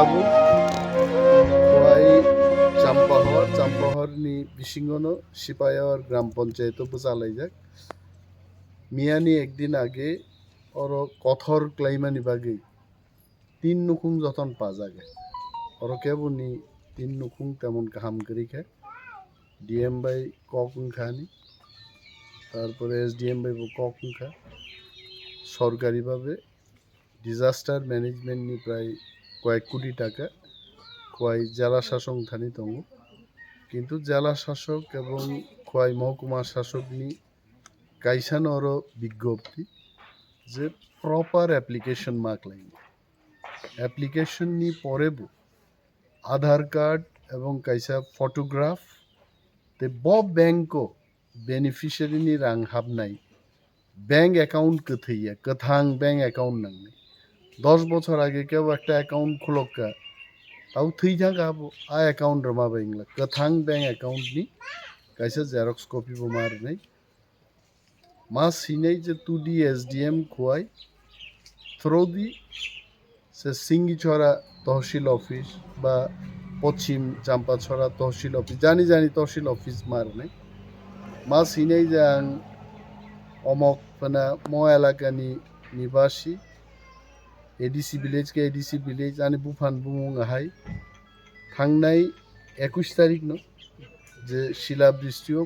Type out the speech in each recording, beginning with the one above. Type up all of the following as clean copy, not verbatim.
tabuk kuai campahor ni bisingono Sipayawar গ্রাম পঞ্চায়েত উপচালাইজাক মিয়ানি একদিন আগে ওর কথর ক্লাইমানি বাগে 3 নুকুং যতন পাজাগে ওর কেবনি 3 নুকুং তেমন কাম করি খায় ডিএম বাই ককুং খানি তারপরে এসডিএম বাই ককুং খা সরকারিভাবে ডিজাস্টার ম্যানেজমেন্ট নি প্রায় কয়েক কোটি টাকা খোয়াই জেলা শাসক থানি দङ কিন্তু জেলা শাসক এবং খোয়াই মহকুমা শাসক নি কাইসানর বিজ্ঞপ্তি যে proper application mark line application নি পরেব আধার কার্ড এবং কাইসা ফটোগ্রাফ তে ব্যাংকো বেনিফিশিয়ারি নি রাং হাবনাই ব্যাংক অ্যাকাউন্ট কথইয়া কথাং ব্যাংক অ্যাকাউন্ট নাংনি 10 বছর আগে কেউ একটা অ্যাকাউন্ট খুলকা তাও থই যাগাবো আ অ্যাকাউন্ট রমাবা ইংলা কথাং ব্যাংক অ্যাকাউন্ট নি কাইসা জেরক্স কপি বমার নাই মা সিনাই যে তুডি এসডিএম খোয়াই থ্রোদি সে সিঙ্গিছড়া তহসিল অফিস বা পশ্চিম চাম্পাছড়া তহসিল অফিস জানি তহসিল অফিস মার নাই মা সিনাই যে আং অমক ফানা ম এলাকানি নিবাসী এডিসি ভিলেজ আনি বুফান বুমুং আহাই থাংনাই 21 তারিখ ন যে শিলাবৃষ্টিও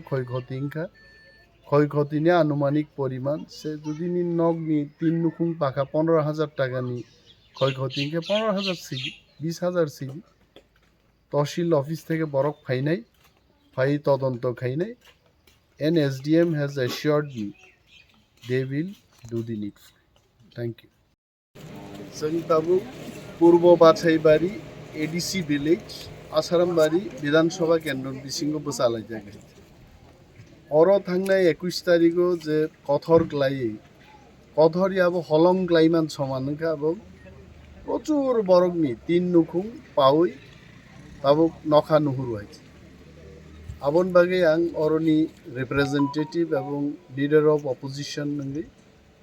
ক্ষয়ক্ষতি আনুমানিক পরিমাণ সে যদি নি নগ নি 3 নুকুং পাখা 15,000 টাকা নি ক্ষয়ক্ষতি 15,000 সিগি 20,000 সিগি তহসিল অফিস থেকে বরক ফাই তদন্ত খাইনাই an SDM has assured me they will do the needful thank you जों ताबुक पूर्व बाछाई बारी एडिसी विलेज आसाराम बारी विधानसभा केंद्र बिसिंग बसालाई जागे और थांगनाय 21 तारिखो जे कथर ग्लाई कथर याबो हलं ग्लाइमान समानखा এবং প্রচুর বরগনি 3 নুকুং পাউই তাবুক নখা नुहुरु হইছে আবন বাগে আং অরনি রিপ্রেজেন্টেটিভ এবং লিডার অফ অপোজিশন নঙ্গি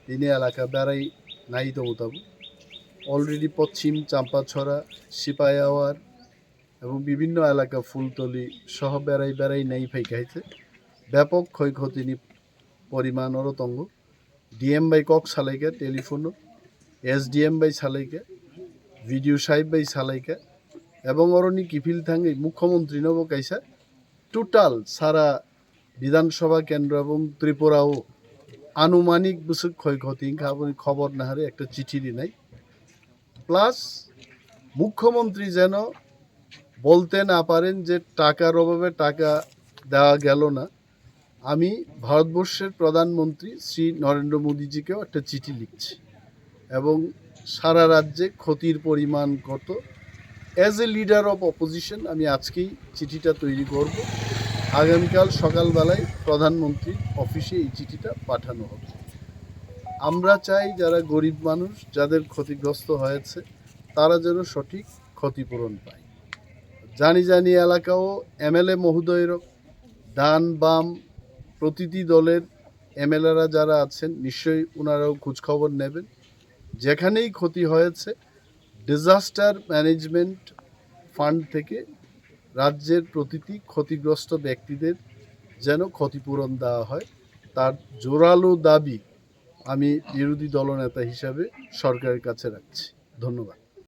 তিনি এলাকা বেড়াই নাই দङ তাবু অলরেডি পশ্চিম চাম্পাছড়া সিপায়াওয়ার এবং বিভিন্ন এলাকা ফুলতলি সহ বেড়াই নাই ফাইকাইছে ব্যাপক ক্ষয়ক্ষতি পরিমাণর তঙ্গ ডিএম বাই কক সালাইকে টেলিফোনও এসডিএম বাই সালাইকে ভিডিও সাহেব বাই সালাইকে এবং অরনি কিফিল থাঙ্গি মুখ্যমন্ত্রী নব কাইসা টোটাল সারা বিধানসভা কেন্দ্র এবং ত্রিপুরাও আনুমানিক বছর ক্ষয়ক্ষতি খবর না হারে একটা চিঠি নাই প্লাস মুখ্যমন্ত্রী যেন বলতে না পারেন যে টাকার অভাবে টাকা দেওয়া গেল না আমি ভারতবর্ষের প্রধানমন্ত্রী শ্রী নরেন্দ্র মোদীজিকেও একটা চিঠি লিখছি এবং সারা রাজ্যে ক্ষতির পরিমাণ কত as a leader of opposition আমি আজকেই চিঠিটা তৈরি করব আগামীকাল সকালবেলায় প্রধানমন্ত্রীর অফিসে এই চিঠিটা পাঠানো হবে আমরা চাই যারা গরিব মানুষ যাদের ক্ষতিগ্রস্ত হয়েছে তারা যেন সঠিক ক্ষতিপূরণ পায় জানি এলাকাও এমএলএ মহোদয়ের ডান বাম প্রতিটি দলের এমএলএরা যারা আছেন নিশ্চয়ই ওনারাও খোঁজখবর নেবেন যেখানেই ক্ষতি হয়েছে ডিজাস্টার ম্যানেজমেন্ট ফান্ড থেকে রাজ্যের প্রতিটি ক্ষতিগ্রস্ত ব্যক্তিদের যেন ক্ষতিপূরণ দেওয়া হয় তার জোরালো দাবি আমি বিরোধী দলনেতা হিসাবে সরকারের কাছে রাখছি ধন্যবাদ